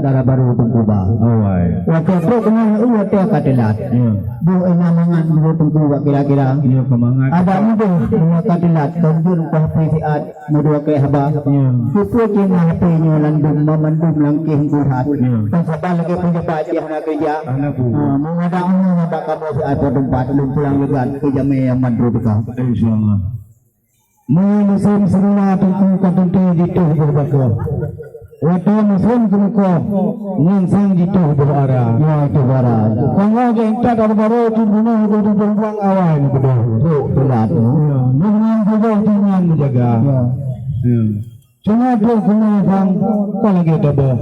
darah baru tengkuba. Waktu itu kena waktu katilat. Bu namangan dulu tengkuba kira-kira. Ada mudah dua katilat. Tunjur kau PCA mudah ke haba. Kupu kena HP-nya landum memandum langkih buhat. Pensapa lagi penjabat dia nak kerja. Mengada orang nak kamu atau tempat belum pulang legat kerja yang mandru tukar. InsyaAllah. Musim seruna tengku katunti jitu berbakar. Waktu musim kemuka Nyangsang jitu berarah. Ya itu barah. Kalau kita baru tu bunuh itu beruang awal ni betul. Berat. Dengan juga jangan menjaga. Cuma tu kena sang kau lagi ada ber.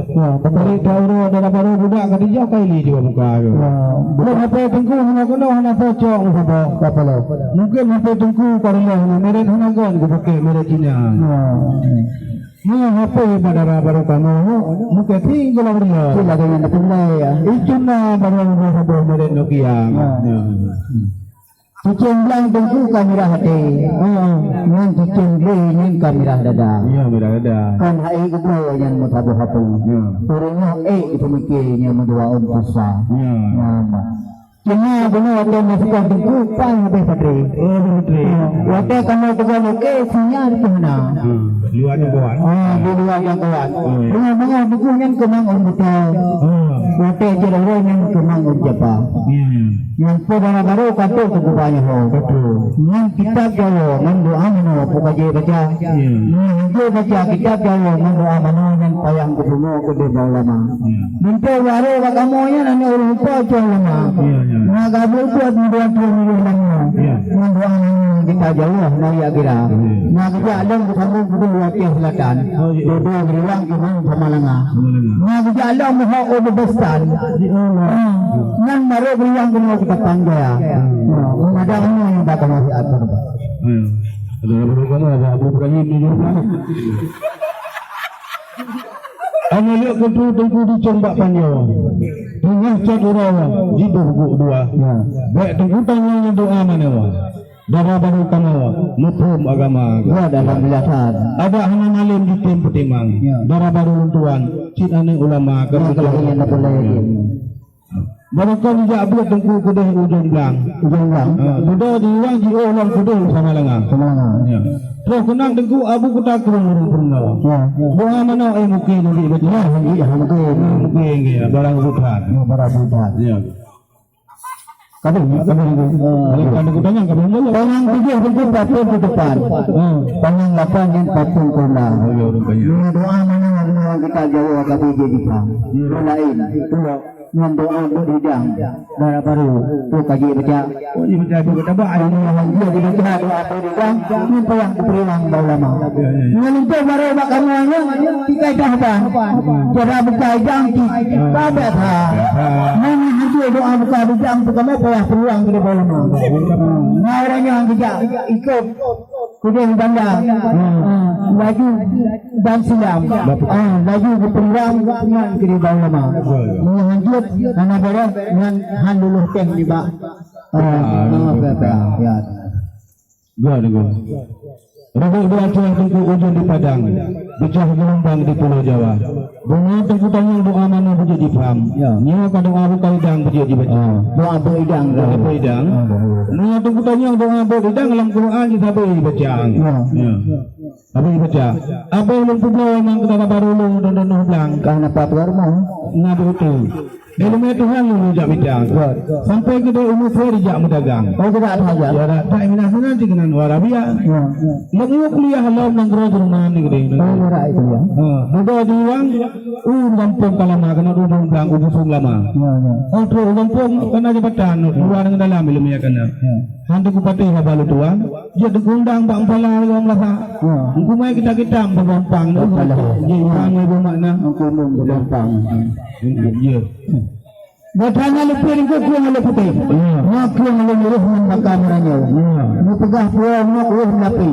Beri tahu ada baru budak kerja kali juga buka. Belum apa tengku hanya kena hanya pocong apa apa lo. Mungkin apa tengku kalau mereka hanya gon bukan mereka Cina. Apa pada baru kamu mungkin tinggal beriya. Tinggal dengan betul ya. Itu na baru baru mereka Nokia. Cicing belang tengku kamera hati. Yang cicing belang yang kamera dada. Ya, kamera dada. Kan hai kubro yang mutabu hapu. Turunnya itu mikirnya mendua puasa. Cuma benar ada masukkan tengku pang habis patri. Patri. Waktu kamu tegal ke sinyal di mana? Luar yang kuat. Di luar yang kuat. Benar buku yang kemang betul. Waktu cerita yang kemang japa. Yang pada baru kata kebanyakan ho. Yang kitab Jawa mendoa mano pukaje baca. Yang baca kitab Jawa mendoa mano yang payang kebuno ke desa lama. Minta baru kamu yang ane orang pocong lama. Nagabul buat mendoa turun lama. Mendoa kita Jawa naya kira. Nagja alam bersama kudu wakil selatan. Dua berulang kemang sama langa. Nagja alam maha obestan. Yang baru berulang kemang kita panggaya. Ada orang yang datang masih atur. Ada orang ada Abu Ibrahim ni juga. Ane lihat kutu tengku dicombak panjang. Tengah cedera jitu buku dua. Baik tengku tanya doa mana wa. Darah baru kamu mutum agama. Ya dalam belasan. Ada hana alim di tim petimang. Darah baru luntuan. Cid ane ulama kebetulan yang boleh. Barangkali dia buat tengku kudah ujung belang. Ujung belang. Kudah diuang ji orang kudah sama lengan. Sama lengan. Ya. Terus kenang tengku abu kuda kurung purna. Doa mana mungkin nanti betul. Mungkin ya barang bukan. Barang bukan. Ya. Kadang kudanya kadang dulu. Panjang 7 bentuk patung di depan. Panjang 8 yang patung kena. Doa mana yang kita Jawa kami jadi pang. Lain itu doa bidang darah baru tu kaji baca. Oh ini baca baca baca ini yang dia dibaca doa bidang ini yang diperilang ulama. Menentu baru kamu yang tiga dah cara buka jang pada tha. Menentu doa buka bidang tu kamu payah peluang ke ulama. Nah orang yang tidak ikut kuding banda laju dan silam laju ke peluang dengan ke ulama. Menghanjut karena boleh dengan handuluh teh di bak. Ya. Gua. Rambut dua cuang tengku ujung di Padang, pecah gelombang di Pulau Jawa. Bunga tengku tanya doa mana bujur di Pam. Nyawa ka doa buka idang bujur di baca. Doa beridang. Doa beridang. Nyawa tengku tanya doa beridang dalam Quran kita boleh dibaca. Apa dibaca? Apa yang lumpuh memang kita baru lu dan belang. Karena patwar mau ngadu itu. Ilmu Tuhan lu jak bidang. Sampai ke umur saya dijak mendagang. Kau tidak saja. Ya tak minat nanti kena warabia. Mau kuliah halau nang gerak rumah ni gede. Murah itu ya. Mudah diuang gampang kalama kena dudung bang ubusung lama. Kalau gampang kena jabatan luar dengan dalam ilmu ya kena. Hantu kupati habalu tuan. Dia degundang bang pala orang lasa. Kumai kita gampang. Jadi orang ibu makna. Gampang. Ya. Batana lepir ko ngale putih. Nak ngale muruh makam ranyo. Mupegah puang nak uh lapi.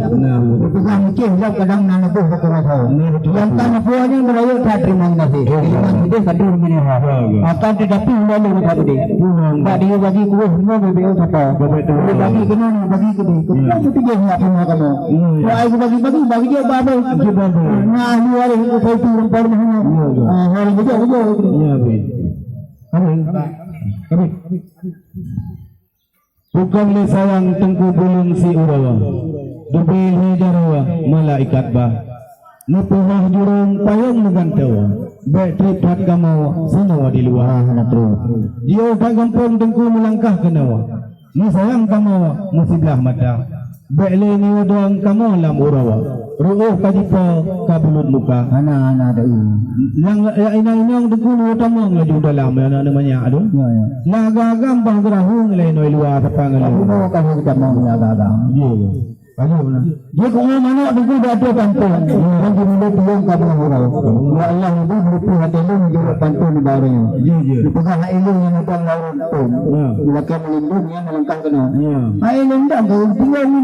Mupegah mungkin lah kadang nana tu berkerasa. Yang tanah puangnya merayu tak terima kasih. Yang itu satu begini. Akan tetapi lalu kita beri. Tak dia bagi kuah semua beri apa. Bagi kena bagi kena. Kita itu dia nak semua kamu. Wah aku bagi dia babu. Nah luar itu saya turun pada mana. Hari itu. Ya betul. Bukan le sayang tengku bulung si urawa Dubil ni jarawa malaikat bah Nupuhah jurung payung nugantawa Baik tripat kamawa sanawa di luar Dia tak gampang tengku melangkah kenawa Ni sayang kamawa musiblah mata Baik le ni udang kamawa lam urawa Ruuh kajipa kabulut muka Anak-anak ada Yang inang tengku nu utamang laju dalam anak namanya aduh Laga gampang gerahung le noi luar tapangan Aku mau kasih kita mau agak-agak. Dia kau mana tu dah ada pantun. Yang dimulai tiang kamu orang. Ya Allah itu berupa hati lu menjadi pantun di bawahnya. Dipegang ilmu yang ada lawan pun. Dilakukan melindungi yang melangkah kena. Ilmu dah kau tinggal ni.